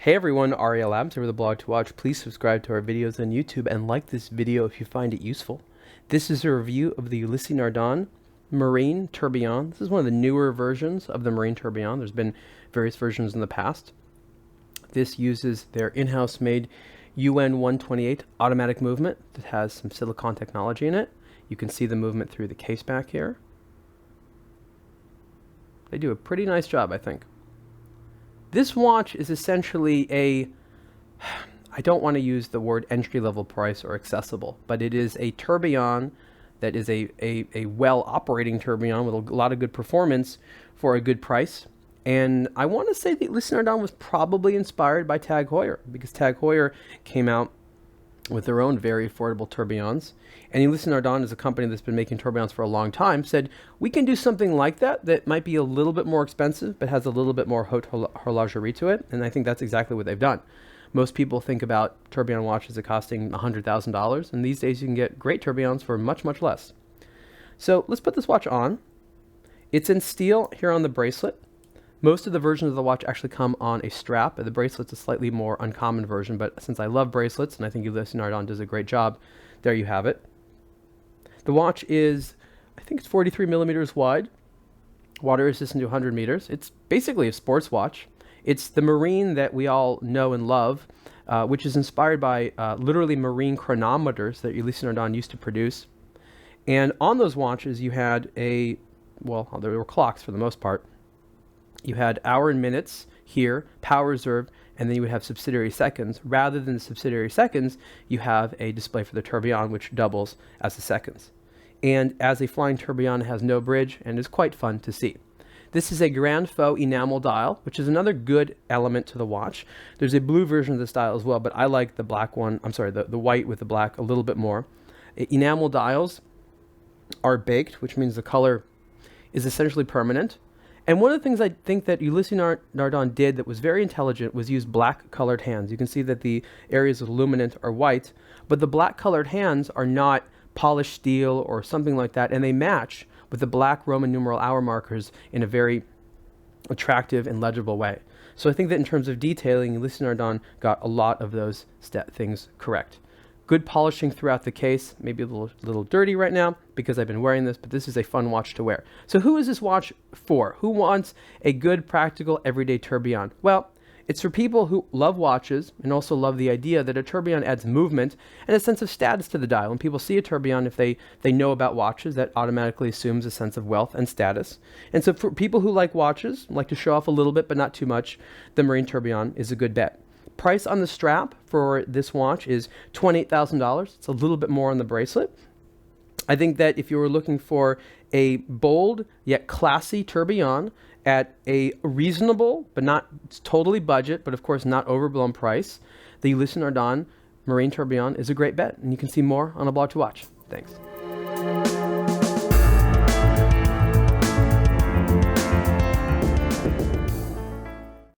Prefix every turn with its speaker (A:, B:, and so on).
A: Hey everyone, Ariel Adams over the blog to watch. Please subscribe to our videos on YouTube and like this video if you find it useful. This is a review of the Ulysse Nardin Marine Tourbillon. This is one of the newer versions of the Marine Tourbillon. There's been various versions in the past. This uses their in-house made UN 128 automatic movement that has some silicone technology in it. You can see the movement through the case back here. They do a pretty nice job, I think. This watch is essentially I don't want to use the word entry-level price or accessible, but it is a tourbillon that is a well-operating tourbillon with a lot of good performance for a good price. And I want to say that Ulysse Nardin was probably inspired by Tag Heuer, because Tag Heuer came out with their own very affordable tourbillons. And Ulysse Nardin is a company that's been making tourbillons for a long time, said, we can do something like that might be a little bit more expensive, but has a little bit more haute horlogerie to it. And I think that's exactly what they've done. Most people think about tourbillon watches as costing $100,000, and these days you can get great tourbillons for much, much less. So let's put this watch on. It's in steel here on the bracelet. Most of the versions of the watch actually come on a strap. The bracelet's a slightly more uncommon version, but since I love bracelets, and I think Ulysse Nardin does a great job, there you have it. The watch is, I think it's 43 millimeters wide, water resistant to 100 meters. It's basically a sports watch. It's the Marine that we all know and love, which is inspired by literally marine chronometers that Ulysse Nardin used to produce. And on those watches you had well, there were clocks for the most part. You had hour and minutes here, power reserve, and then you would have subsidiary seconds. Rather than the subsidiary seconds, you have a display for the tourbillon, which doubles as the seconds. And as a flying tourbillon, it has no bridge and is quite fun to see. This is a Grand Faux enamel dial, which is another good element to the watch. There's a blue version of this dial as well, but I like the black one, the white with the black a little bit more. Enamel dials are baked, which means the color is essentially permanent. And one of the things I think that Ulysse Nardin did that was very intelligent was use black colored hands. You can see that the areas of luminant are white, but the black colored hands are not polished steel or something like that, and they match with the black Roman numeral hour markers in a very attractive and legible way. So I think that in terms of detailing, Ulysse Nardin got a lot of those things correct. Good polishing throughout the case, maybe a little dirty right now because I've been wearing this, but this is a fun watch to wear. So who is this watch for? Who wants a good, practical, everyday tourbillon? Well, it's for people who love watches and also love the idea that a tourbillon adds movement and a sense of status to the dial. When people see a tourbillon, if they know about watches, that automatically assumes a sense of wealth and status. And so for people who like watches, like to show off a little bit but not too much, the Marine Tourbillon is a good bet. Price on the strap for this watch is $28,000. It's a little bit more on the bracelet. I think that if you were looking for a bold yet classy tourbillon at a reasonable but not totally budget, but of course not overblown price, the Ulysse Nardin Marine Tourbillon is a great bet, and you can see more on aBlogtoWatch. Thanks.